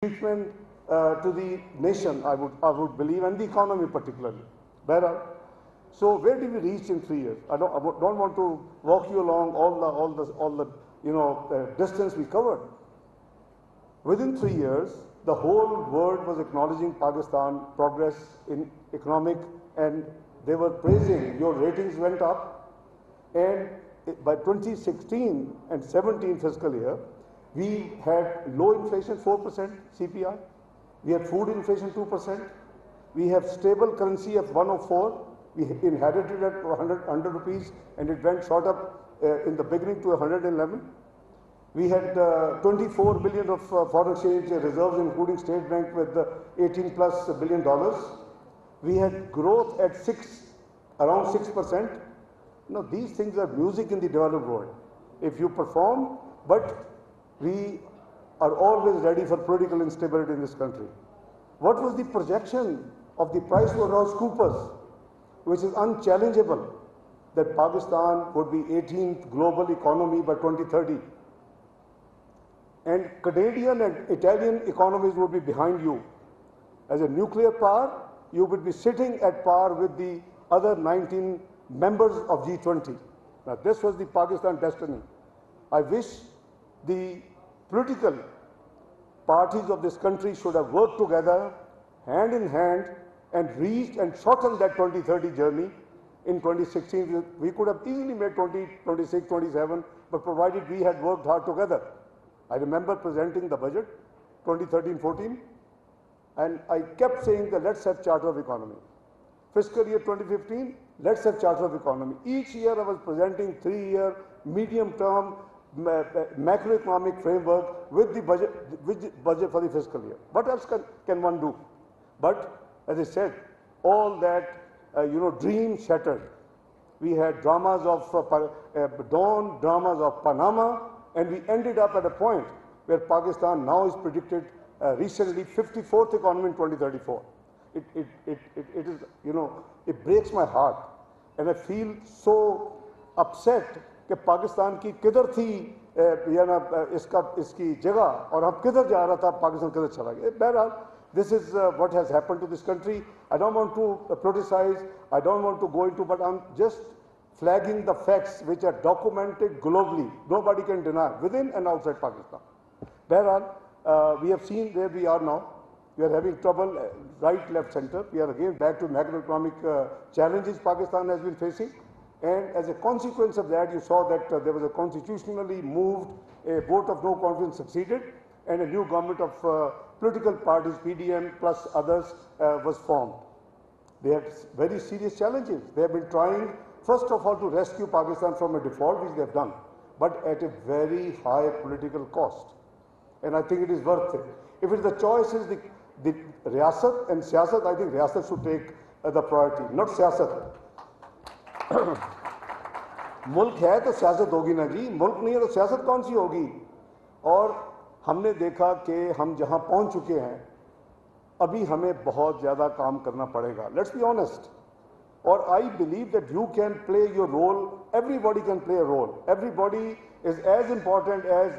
impeachment to the nation, I would believe, and the economy particularly. So where did we reach in 3 years? I don't want to walk you along all the distance we covered. Within 3 years, the whole world was acknowledging Pakistan progress in economic, and they were praising. Your ratings went up, and by 2016 and 17 fiscal year, we had low inflation, 4% CPI. We had food inflation, 2%. We have stable currency of 104. We inherited at 100 rupees, and it went shot up in the beginning to 111. We had 24 billion of foreign exchange reserves, including State Bank with $18+ billion. We had growth at around 6%. Now, these things are music in the developed world. If you perform, but we are always ready for political instability in this country. What was the projection of the PricewaterhouseCoopers, which is unchallengeable, that Pakistan would be 18th global economy by 2030? And Canadian and Italian economies would be behind you. As a nuclear power, you would be sitting at par with the other 19 members of G20. Now, this was the Pakistan destiny. I wish the political parties of this country should have worked together, hand in hand, and reached and shortened that 2030 journey. In 2016, we could have easily made 2026, 27, but provided we had worked hard together. I remember presenting the budget 2013-14, and I kept saying that let's have Charter of Economy. Fiscal year 2015, let's have Charter of Economy. Each year I was presenting 3-year, medium-term macroeconomic framework with the budget for the fiscal year. What else can one do? But as I said, all that dream shattered. We had dramas of Dawn, dramas of Panama, and we ended up at a point where Pakistan now is predicted recently 54th economy in 2034. It is, it breaks my heart, and I feel so upset कि पाकिस्तान की किधर थी या ना इसकी जगह और हम किधर जा रहा था, पाकिस्तान किधर चला गया. बहरहाल, this is what has happened to this country. I don't want to criticize, I don't want to go into, but I'm just flagging the facts which are documented globally. Nobody can deny, within and outside Pakistan. Behral, we have seen where we are now. We are having trouble right, left, center. We are again back to macroeconomic challenges Pakistan has been facing. And as a consequence of that, you saw that there was a constitutionally moved, a vote of no confidence succeeded, and a new government of political parties, PDM plus others, was formed. They had very serious challenges. They have been trying, first of all, to rescue Pakistan from a default, which they have done, but at a very high political cost. And I think it is worth it. If it's the choice is the Riyasat and Siyasat, I think Riyasat should take the priority, not Siyasat. मुल्क है तो सियासत होगी ना जी, मुल्क नहीं है तो सियासत कौन सी होगी. और हमने देखा कि हम जहां पहुंच चुके हैं, अभी हमें बहुत ज़्यादा काम करना पड़ेगा. Let's be honest. और I believe that you can play your role. Everybody can play a role. Everybody is as important as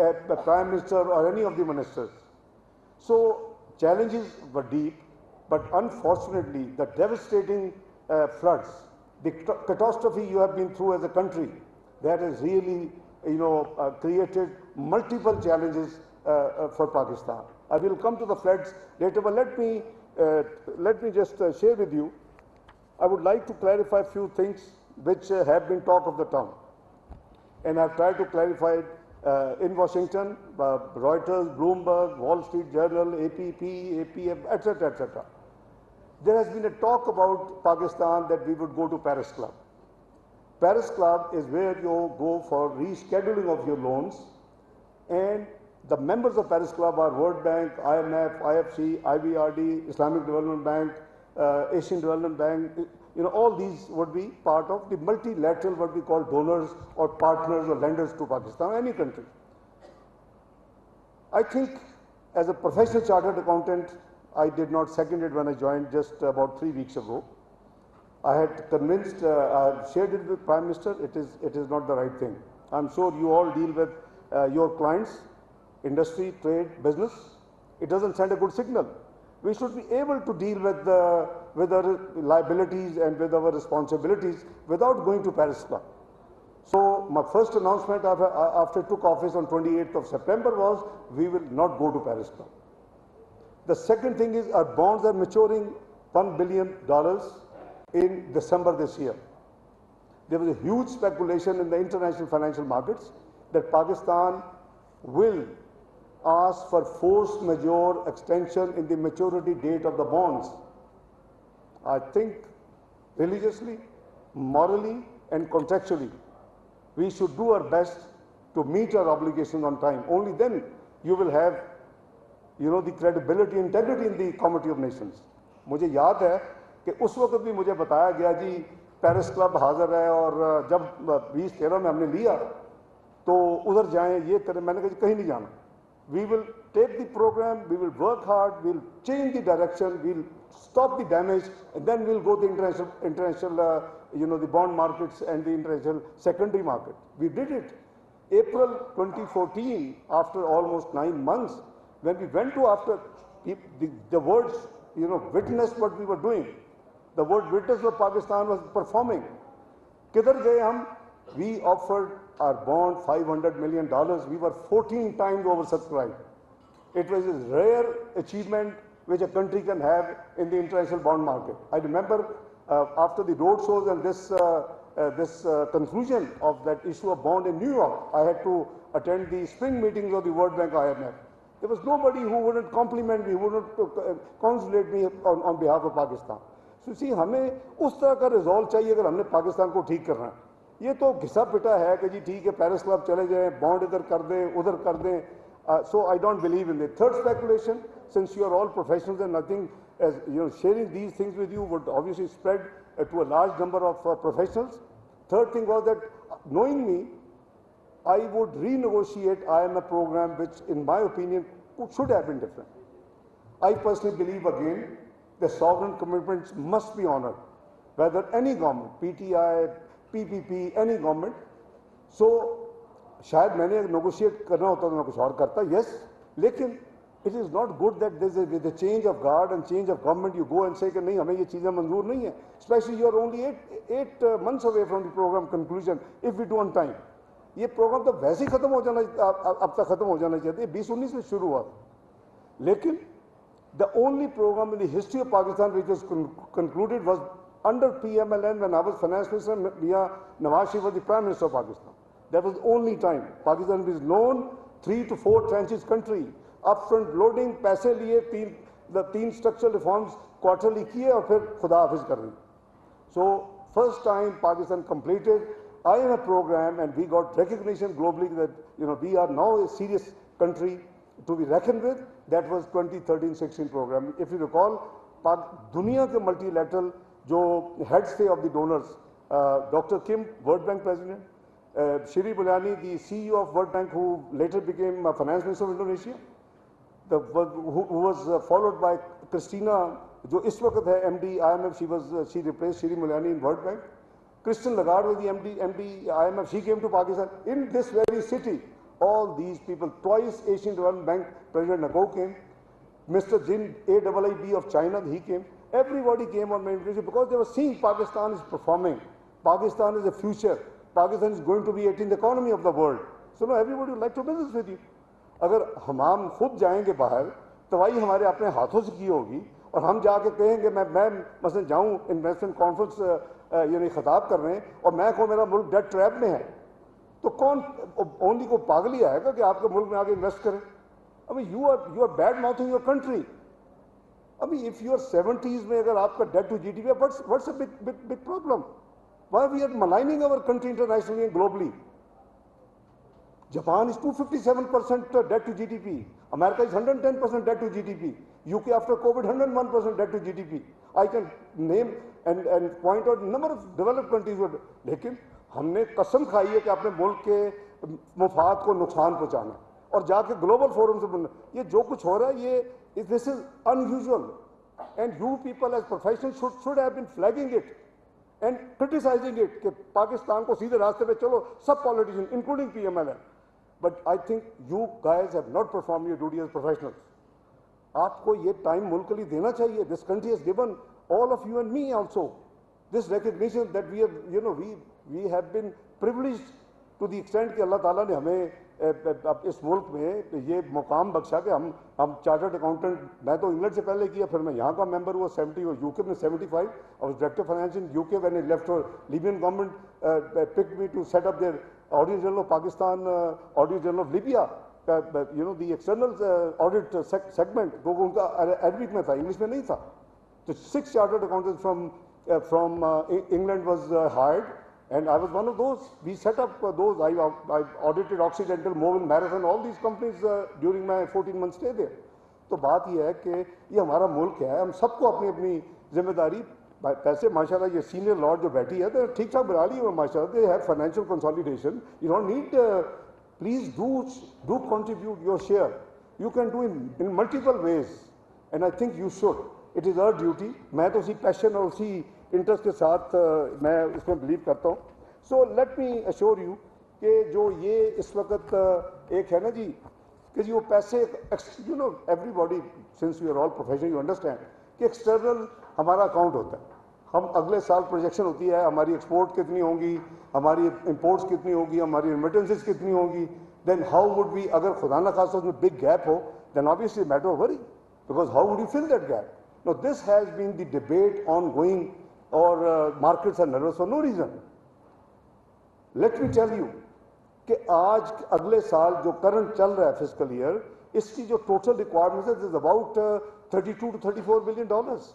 the prime minister or any of the ministers. So challenges were deep, but unfortunately the devastating floods, the catastrophe you have been through as a country, that has really, created multiple challenges for Pakistan. I will come to the floods later, but let me just share with you. I would like to clarify a few things which have been talk of the town, and I've tried to clarify it in Washington, Reuters, Bloomberg, Wall Street Journal, APP, APF, etc., etc. There has been a talk about Pakistan that we would go to Paris Club. Paris Club is where you go for rescheduling of your loans, and the members of Paris Club are World Bank, IMF, IFC, IBRD, Islamic Development Bank, Asian Development Bank. All these would be part of the multilateral, what we call donors or partners or lenders to Pakistan, any country. I think as a professional chartered accountant, I did not second it when I joined just about 3 weeks ago. I had convinced, I had shared it with Prime Minister, it is not the right thing. I'm sure you all deal with your clients, industry, trade, business. It doesn't send a good signal. We should be able to deal with our liabilities and with our responsibilities without going to Paris Club. So my first announcement after I took office on 28th of September was, we will not go to Paris Club. The second thing is, our bonds are maturing $1 billion in December this year. There was a huge speculation in the international financial markets that Pakistan will ask for force majeure extension in the maturity date of the bonds. I think religiously, morally, and contractually, we should do our best to meet our obligations on time. Only then you will have, the credibility, integrity in the Committee of Nations. मुझे याद है कि उस वक्त भी मुझे बताया गया जी पेरिस क्लब हाजिर है और जब 2013 में हमने लिया तो उधर जाएं ये करें. मैंने कहा कहीं नहीं जाना. We will take the program, we will work hard, we will change the direction, we will stop the damage, and then we will go to the international the bond markets and the international secondary market. We did it. April 2014, after almost 9 months, when we went to after the words, witnessed what we were doing. The word witness what Pakistan was performing. Kidhar gaye hum? We offered our bond $500 million. We were 14 times oversubscribed. It was a rare achievement which a country can have in the international bond market. I remember after the road shows and this conclusion of that issue of bond in New York, I had to attend the spring meetings of the World Bank IMF. There was nobody who wouldn't compliment me, who wouldn't congratulate me on behalf of Pakistan. So see, हमें उस तरह का resolve चाहिए अगर हमने पाकिस्तान को ठीक करना है. ये तो घिसा पिटा है कि जी ठीक है पेरिस क्लब चले जाएं, बॉन्ड इधर कर दें, उधर कर दें. So I don't believe in it. Third speculation, since you are all professionals and nothing, as sharing these things with you would obviously spread to a large number of professionals. Third thing was that knowing me, I would renegotiate IMF program, which in my opinion should have been different. I personally believe again, the sovereign commitments must be honored, whether any government, PTI, PPP, any government. So, शायद मैंने negotiate करना होता तो मैं कुछ और करता, yes, लेकिन it is not good that with the change of guard and change of government you go and say कि नहीं हमें ये चीज़ें मंजूर नहीं है. Especially you are only eight months away from the program conclusion if we do on time. ये programme तो वैसे ही खत्म हो जाना, अब तक खत्म हो जाना चाहिए. 2019 में शुरू हुआ, लेकिन the only program in the history of Pakistan which was concluded was under pml-n when I was finance minister. Mia Nawaz Sharif was the prime minister of Pakistan. That was the only time Pakistan is known 3 to 4 tranches country, upfront loading, पैसे लिए, the 3 structural reforms quarterly किए और फिर खुदा हाफिज कर रही. So first time Pakistan completed IMF program and we got recognition globally that we are now a serious country to be reckoned with. That was 2013-16 program. If you recall, दुनिया के multilateral जो heads थे of the donors, Dr. Kim, World Bank President, Shri Mulyani, the CEO of World Bank, who later became Finance Minister of Indonesia, who was followed by Christina, जो इस वक्त है MD IMF. She replaced Shri Mulyani in World Bank. Christian Lagarde was the MD IMF. She came to Pakistan. In this very city, all these people, twice Asian Development Bank President Nagao came. Mr. Jin AIIB of China, he came. Everybody came on my invitation because they were seeing Pakistan is performing. Pakistan is the future. Pakistan is going to be 18th economy of the world. So now everybody would like to business with you. अगर हम खुद जाएंगे बाहर, तवाई हमारे अपने हाथों से की होगी और हम जाके कहेंगे मैं मसलन जाऊं इन्वेस्टमेंट कॉन्फ्रेंस खिताब कर रहे हैं और मैं को मेरा मुल्क डेट ट्रैप में है, तो कौन ओनली को पागल ही आएगा कि आपके मुल्क में आके इन्वेस्ट करें. अभी you are bad mouthing your country. अभी इफ यू आर 70s में अगर आपका डेट टू जीडीपी है, what's a big problem? Why we are maligning our country internationally and globally? Japan is 257% debt to GDP. America is 110% debt to GDP. UK after COVID 101% debt to GDP. I can name and point out number of developed countries. लेकिन हमने कसम खाई है कि अपने मुल्क के मुफाद को नुकसान पहुंचाना और जाके ग्लोबल फोरम से बोलना. ये जो कुछ हो रहा है ये this is unusual and you people as professionals should have been flagging it and criticizing it कि पाकिस्तान को सीधे रास्ते पे चलो, सब politicians including PML. But I think you guys have not performed your duty as professionals. आपको ये time मुल्क के लिए देना चाहिए. This country has given all of you and me also this recognition that we have, you know, we have been privileged to the extent कि अल्लाह ताला ने हमें इस मुल्क में ये मुकाम बख्शा कि हम चार्टर्ड अकाउंटेंट, मैं तो इंग्लैंड से पहले किया, फिर मैं यहाँ का मेंबर हुआ 70 और यूके में 75. I was director of finance in UK when I left for Libyan government picked me to set up their Auditor General of Pakistan, Auditor General of Libya, you know, the external audit segment, वो उनका Arabic में था, English में नहीं था. So 6 chartered accountants from England was hired, and I was one of those. We set up those. I audited Occidental, Mobil, Marathon, all these companies during my 14 months stay there. तो बात ये है कि ये हमारा मुल्क है, हम सबको अपनी अपनी जिम्मेदारी, पैसे माशाल्लाह ये सीनियर लॉर्ड जो बैठी है तो ठीक ठाक बना ली है माशाल्लाह. They have financial consolidation. You don't need. Please do contribute your share. You can do in multiple ways, and I think you should. It is our duty. मैं तो उसी पैशन और उसी इंटरेस्ट के साथ मैं उसमें बिलीव करता हूँ. So let me assure you कि जो ये इस वक्त एक है ना जी कि जी वो पैसे, you know, everybody since we are all professional you understand कि एक्सटर्नल हमारा अकाउंट होता है. हम अगले साल प्रोजेक्शन होती है, हमारी एक्सपोर्ट कितनी होगी, हमारी इंपोर्ट्स कितनी होगी, हमारी रेमिटेंसेस कितनी होगी. देन हाउ वुड वी, अगर खुदा न खासा उसमें बिग गैप हो, then obviously matter of worry, because how would you fill that gap. Now this has been the debate ongoing, or markets are nervous for no reason. Let me tell you कि आज अगले साल जो current चल रहा है fiscal year, इसकी जो टोटल रिक्वायरमेंट है is about 32 to 34 billion dollars.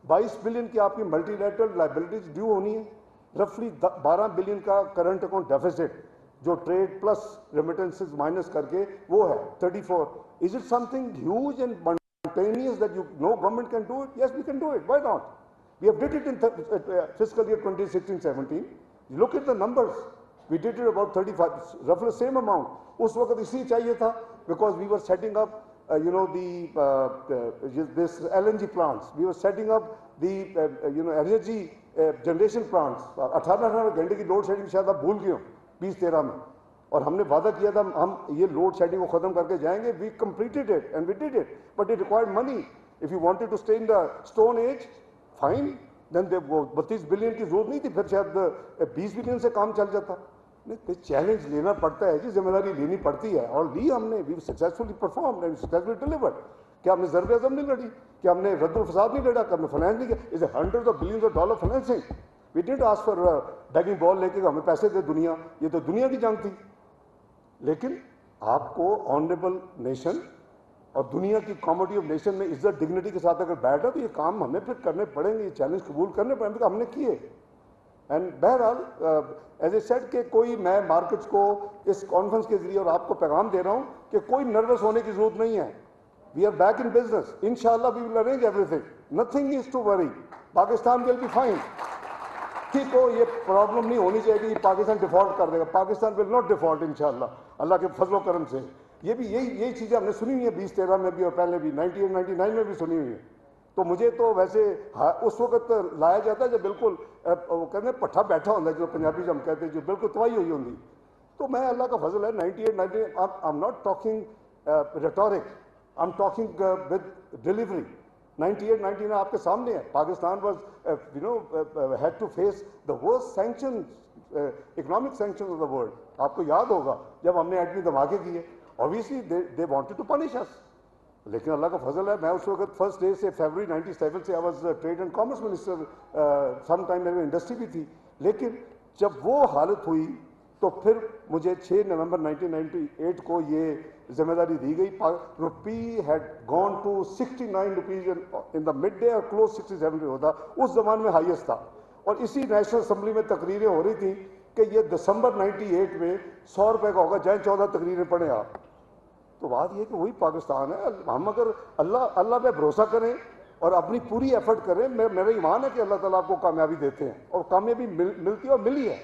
22 billion की आपकी मल्टीलैटरल लाइबिलिटीज ड्यू होनी है. रफली 12 बिलियन का करंट अकाउंट डेफिसिट जो ट्रेड प्लस रेमिटेंसेस माइनस करके वो है 34. Is it something huge and spontaneous that you know government can do it? Yes, we can do it. Why not? We have did it in fiscal year 2016-17. You look at the numbers. We did it about 35, roughly the same amount. उस वक्त इसलिए चाहिए था because we were setting up, you know, this LNG plants. We were setting up the, you know, energy generation plants. 18 घंटे की load shedding शायद आप भूल गए हो 2013 में. और हमने वादा किया था हम ये लोड शेडिंग को खत्म करके जाएंगे. We completed it and we did it, but it required money. If you wanted to stay in the stone age, fine, then वो 32 बिलियन की जरूरत नहीं थी, फिर शायद 20 बिलियन से काम चल जाता. नहीं, चैलेंज लेना पड़ता है जी, जिम्मेदारी लेनी पड़ती है, और ली हमने. We successfully performed and successfully delivered. क्या हमने ज़र्ब अज़म नहीं लड़ी, क्या हमने रद्दुल फसाद नहीं लड़ा, क्या हमने फाइनेंस नहीं किया. Is hundred of billions of dollar financing. We didn't ask for begging bowl लेके हमें पैसे दे दुनिया. ये तो दुनिया की जंग थी. लेकिन आपको ऑनरेबल नेशन और दुनिया की कॉमोडिटी ऑफ नेशन में इज्जत डिग्निटी के साथ अगर बैठा तो ये काम हमें फिर करने पड़ेंगे, ये चैलेंज कबूल करने पड़ेंगे. तो हमने किए. एंड बहरहाल एज ए सेट के कोई, मैं मार्केट्स को इस कॉन्फ्रेंस के जरिए और आपको पैगाम दे रहा हूँ कि कोई नर्वस होने की जरूरत नहीं है. We are back in business. इंशाल्लाह we will arrange everything. Nothing is to worry. Pakistan will be fine. किसी को ये प्रॉब्लम नहीं होनी चाहिए कि पाकिस्तान डिफॉल्ट कर देगा. पाकिस्तान विल नॉट डिफॉल्ट इंशाल्लाह, अल्लाह के फजलो करम से. ये भी यही चीज़ें हमने सुनी हुई है 2013 में भी और पहले भी 98-99 में भी सुनी हुई है. तो मुझे तो वैसे उस वक्त लाया जाता है जब बिल्कुल वो कहते हैं पट्ठा बैठा होता है, जो पंजाबी हम कहते हैं, जो बिल्कुल तबाही हुई होती. तो मैं, अल्लाह का फजल है, 98-99, I am not talking rhetoric, I am talking with delivery. 98-99 आपके सामने है. Pakistan was, you know, had to face the worst sanction, economic sanction of the world. आपको याद होगा जब हमने एटमी धमाके किए. Obviously they wanted to punish us. लेकिन अल्लाह का फजल है, मैं उस वक्त फर्स्ट डे से फरवरी 97 से I was trade and commerce minister. Some time मेरी इंडस्ट्री भी थी. लेकिन जब वो हालत हुई तो फिर मुझे 6 नवंबर 1998 को ये जिम्मेदारी दी गई. Rupee had gone to 69 rupees in the midday और क्लोज 67 पे होता. उस जमाने में हाईएस्ट था. और इसी नेशनल असम्बली में तकरीरें हो रही थी कि ये दिसंबर 98 में 100 रुपये का होगा, चाहे 14 तकरीरें पढ़ें आप. तो बात यह कि वही पाकिस्तान है. हम अगर अल्लाह पे भरोसा करें और अपनी पूरी एफर्ट करें, मेरा ईमान है कि अल्लाह ताला आपको कामयाबी देते हैं, और कामयाबी मिलती है और मिली है.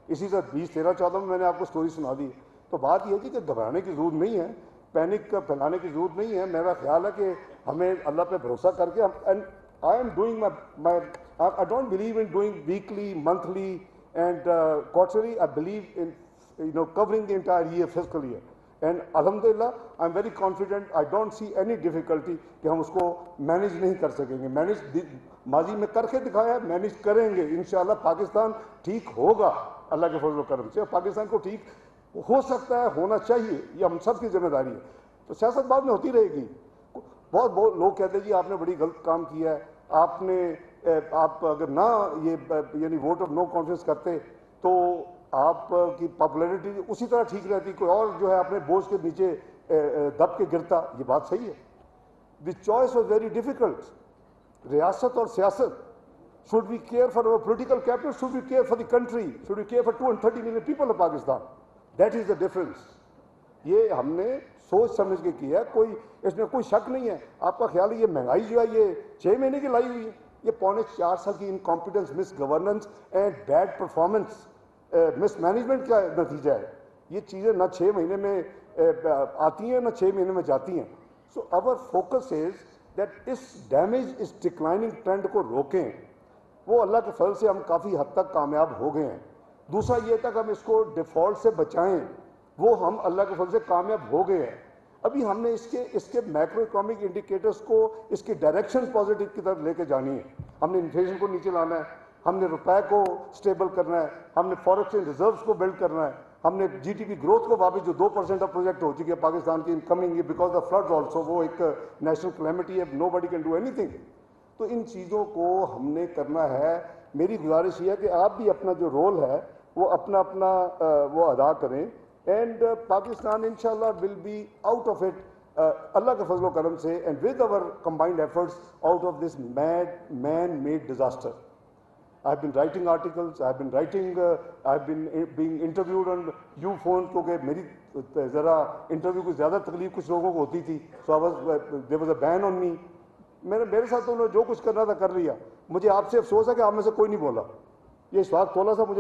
इसी से 2013-14 में मैंने आपको स्टोरी सुना दी. तो बात यह है कि घबराने की जरूरत नहीं है, पैनिक फैलाने की जरूरत नहीं है. मेरा ख्याल है कि हमें अल्लाह पे भरोसा करके, and I am doing I don't believe in doing weekly, monthly and quarterly. I believe in, you know, covering the entire year, fiscal year. And अल्हम्दुलिल्लाह I am very confident, I don't see any difficulty कि हम उसको manage नहीं कर सकेंगे। Manage माजी में करके दिखाया है, मैनेज करेंगे इंशाअल्लाह। पाकिस्तान ठीक होगा अल्लाह के फजल करम से, पाकिस्तान को ठीक हो सकता है, होना चाहिए, ये हम सब की जिम्मेदारी है। तो सियासत बाद में होती रहेगी। बहुत लोग कहते हैं जी आपने बड़ी गलत काम किया है, आप अगर ना ये यानी वोट ऑफ नो कॉन्फिडेंस करते तो आपकी पॉपुलैरिटी उसी तरह ठीक रहती, कोई और जो है अपने बोझ के नीचे दब के गिरता। ये बात सही है। The choice was very difficult. रियासत और सियासत, should we care for our political capital, should we care for the country, should we care for 230 million people of Pakistan, that is the difference. ये हमने सोच समझ के किया, कोई इसमें कोई शक नहीं है। आपका ख्याल है ये महंगाई जो है ये 6 महीने की लाई हुई है? ये पौने 4 साल की incompetence, miss governance and bad performance, miss management का नतीजा है। ये चीज़ें ना 6 महीने में आती हैं ना 6 महीने में जाती हैं। So our focus is that इस डैमेज, इस डिक्लाइनिंग ट्रेंड को रोकें। वो अल्लाह के फजल से हम काफ़ी हद तक कामयाब हो गए हैं। दूसरा ये था कि हम इसको डिफ़ॉल्ट से बचाएं, वो हम अल्लाह के फजल से कामयाब हो गए हैं। अभी हमने इसके मैक्रो इकोनॉमिक इंडिकेटर्स को, इसकी डायरेक्शन पॉजिटिव की तरफ लेके जानी है। हमने इन्फ्लेशन को नीचे लाना है, हमने रुपए को स्टेबल करना है, हमने फॉरेन एक्सचेंज रिजर्व्स को बिल्ड करना है, हमने जीडीपी ग्रोथ को वापस, जो 2% ऑफ प्रोजेक्ट हो चुकी है पाकिस्तान की incoming because of floods also, वो एक नेशनल कैलेमिटी है, नोबडी कैन डू एनीथिंग। तो इन चीज़ों को हमने करना है। मेरी गुजारिश ये है कि आप भी अपना जो रोल है वो अपना वो अदा करें, एंड पाकिस्तान इंशाल्लाह will be out of it अल्लाह के फजल करम से, and with our combined efforts out of this man made disaster. I have been writing articles, I have been being interviewed on you phone, क्योंकि मेरी ज़रा इंटरव्यू को ज़्यादा तकलीफ कुछ लोगों को होती थी, so there was a ban on me. मेरे साथ तो उन्होंने जो कुछ करना था कर लिया। मुझे आपसे अफसोस है कि आप में से कोई नहीं बोला। ये इशफाक तोला सा मुझे